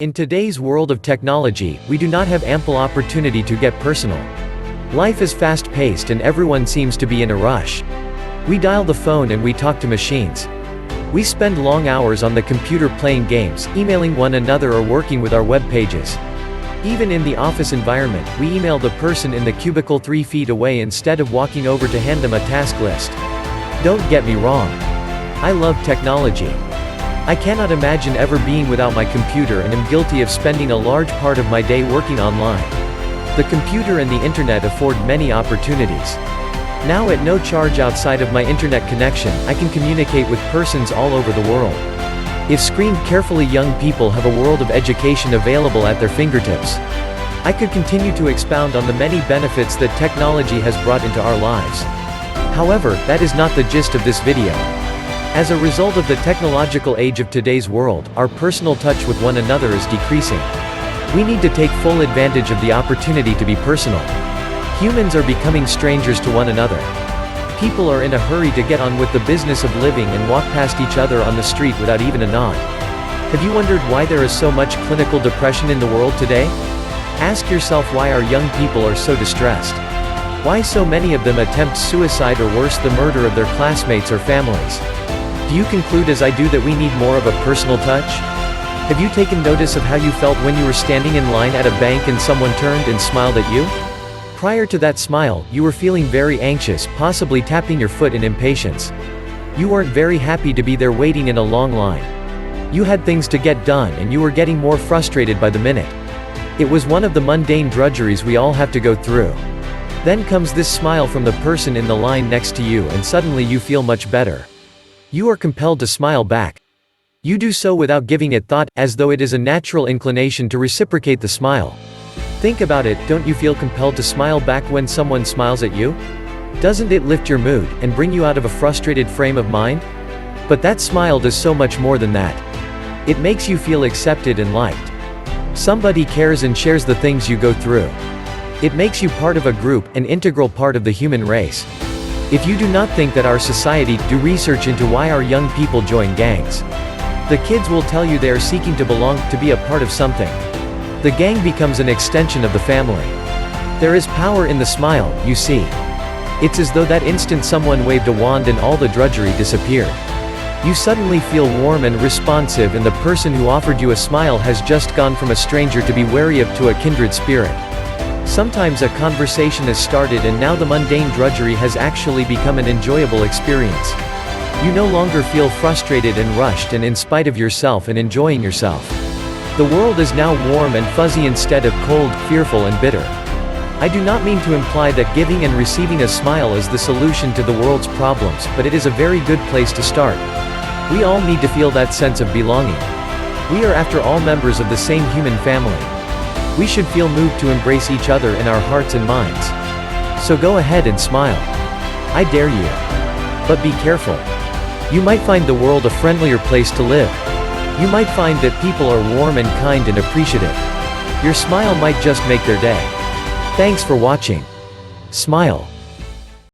In today's world of technology, we do not have ample opportunity to get personal. Life is fast-paced and everyone seems to be in a rush. We dial the phone and we talk to machines. We spend long hours on the computer playing games, emailing one another or working with our web pages. Even in the office environment, we email the person in the cubicle 3 feet away instead of walking over to hand them a task list. Don't get me wrong. I love technology. I cannot imagine ever being without my computer and am guilty of spending a large part of my day working online. The computer and the internet afford many opportunities. Now at no charge outside of my internet connection, I can communicate with persons all over the world. If screened carefully, young people have a world of education available at their fingertips. I could continue to expound on the many benefits that technology has brought into our lives. However, that is not the gist of this video. As a result of the technological age of today's world, our personal touch with one another is decreasing. We need to take full advantage of the opportunity to be personal. Humans are becoming strangers to one another. People are in a hurry to get on with the business of living and walk past each other on the street without even a nod. Have you wondered why there is so much clinical depression in the world today? Ask yourself why our young people are so distressed. Why so many of them attempt suicide or worse, the murder of their classmates or families. Do you conclude as I do that we need more of a personal touch? Have you taken notice of how you felt when you were standing in line at a bank and someone turned and smiled at you? Prior to that smile, you were feeling very anxious, possibly tapping your foot in impatience. You weren't very happy to be there waiting in a long line. You had things to get done and you were getting more frustrated by the minute. It was one of the mundane drudgeries we all have to go through. Then comes this smile from the person in the line next to you and suddenly you feel much better. You are compelled to smile back. You do so without giving it thought, as though it is a natural inclination to reciprocate the smile. Think about it, don't you feel compelled to smile back when someone smiles at you? Doesn't it lift your mood, and bring you out of a frustrated frame of mind? But that smile does so much more than that. It makes you feel accepted and liked. Somebody cares and shares the things you go through. It makes you part of a group, an integral part of the human race. If you do not think that our society, do research into why our young people join gangs. The kids will tell you they are seeking to belong, to be a part of something. The gang becomes an extension of the family. There is power in the smile, you see. It's as though that instant someone waved a wand and all the drudgery disappeared. You suddenly feel warm and responsive, and the person who offered you a smile has just gone from a stranger to be wary of to a kindred spirit. Sometimes a conversation is started and now the mundane drudgery has actually become an enjoyable experience. You no longer feel frustrated and rushed and in spite of yourself and enjoying yourself. The world is now warm and fuzzy instead of cold, fearful and bitter. I do not mean to imply that giving and receiving a smile is the solution to the world's problems, but it is a very good place to start. We all need to feel that sense of belonging. We are after all members of the same human family. We should feel moved to embrace each other in our hearts and minds. So go ahead and smile. I dare you. But be careful. You might find the world a friendlier place to live. You might find that people are warm and kind and appreciative. Your smile might just make their day. Thanks for watching. Smile.